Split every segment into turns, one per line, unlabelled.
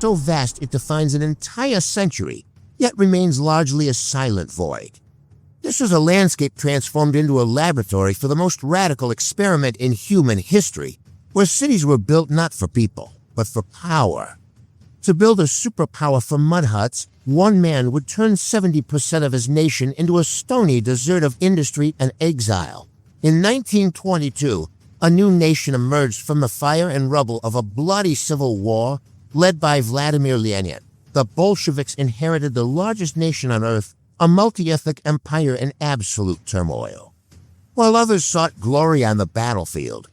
so vast it defines an entire century, yet remains largely a silent void. This was a landscape transformed into a laboratory for the most radical experiment in human history, where cities were built not for people, but for power. To build a superpower from mud huts, one man would turn 70% of his nation into a stony desert of industry and exile. In 1922, a new nation emerged from the fire and rubble of a bloody civil war led by Vladimir Lenin. The Bolsheviks inherited the largest nation on earth, a multi-ethnic empire in absolute turmoil. While others sought glory on the battlefield,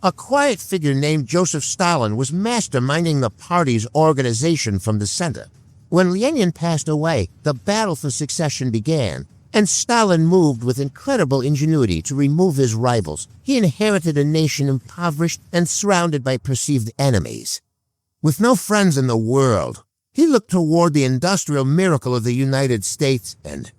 a quiet figure named Joseph Stalin was masterminding the party's organization from the center. When Lenin passed away, the battle for succession began, and Stalin moved with incredible ingenuity to remove his rivals. He inherited a nation impoverished and surrounded by perceived enemies. With no friends in the world, he looked toward the industrial miracle of the United States and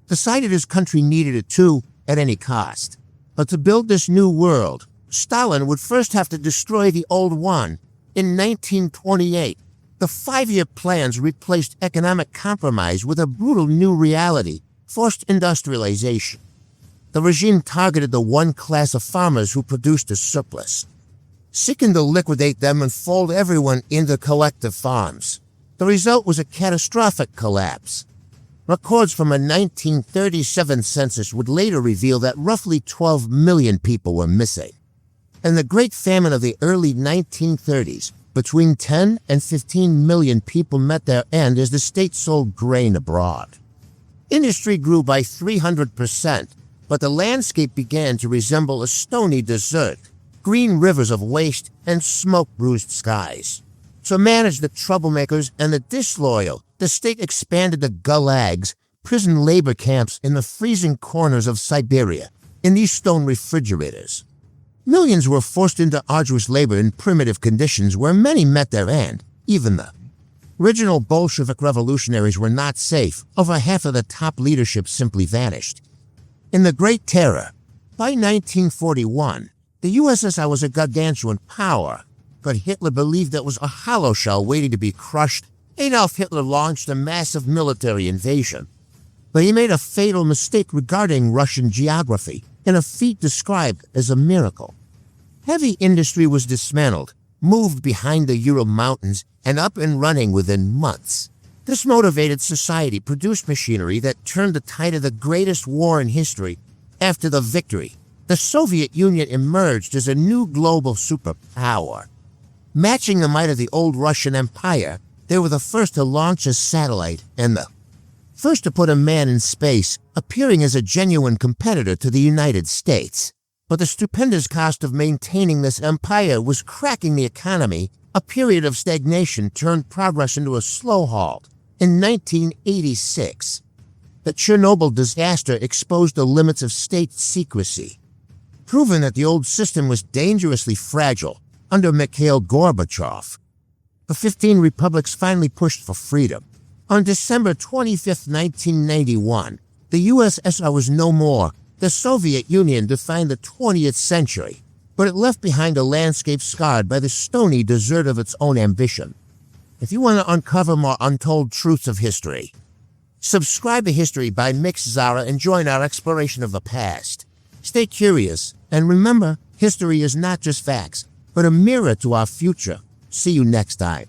decided his country needed it too, at any cost. But to build this new world, Stalin would first have to destroy the old one. In 1928, the 5-year plans replaced economic compromise with a brutal new reality: forced industrialization. The regime targeted the one class of farmers who produced a surplus, seeking to liquidate them and fold everyone into collective farms. The result was a catastrophic collapse. Records from a 1937 census would later reveal that roughly 12 million people were missing. In the Great Famine of the early 1930s, between 10 and 15 million people met their end as the state sold grain abroad. Industry grew by 300%, but the landscape began to resemble a stony desert, green rivers of waste and smoke-bruised skies. To manage the troublemakers and the disloyal, the state expanded the Gulags, prison labor camps in the freezing corners of Siberia, in these stone refrigerators. Millions were forced into arduous labor in primitive conditions where many met their end. Even the original Bolshevik revolutionaries were not safe. Over half of the top leadership simply vanished. In the Great Terror, by 1941, the USSR was a gargantuan power, but Hitler believed it was a hollow shell waiting to be crushed. Adolf Hitler launched a massive military invasion, but he made a fatal mistake regarding Russian geography, in a feat described as a miracle. Heavy industry was dismantled, moved behind the Ural Mountains, and up and running within months. This motivated society produced machinery that turned the tide of the greatest war in history. After the victory, the Soviet Union emerged as a new global superpower. Matching the might of the old Russian Empire, they were the first to launch a satellite and the first to put a man in space, appearing as a genuine competitor to the United States. But the stupendous cost of maintaining this empire was cracking the economy. A period of stagnation turned progress into a slow halt. In 1986, the Chernobyl disaster exposed the limits of state secrecy, proving that the old system was dangerously fragile. Under Mikhail Gorbachev, the 15 republics finally pushed for freedom. On December 25, 1991, the USSR was no more. The Soviet Union defined the 20th century, but it left behind a landscape scarred by the stony desert of its own ambition. If you want to uncover more untold truths of history, subscribe to History by Mix Zara and join our exploration of the past. Stay curious, and remember, history is not just facts, but a mirror to our future. See you next time.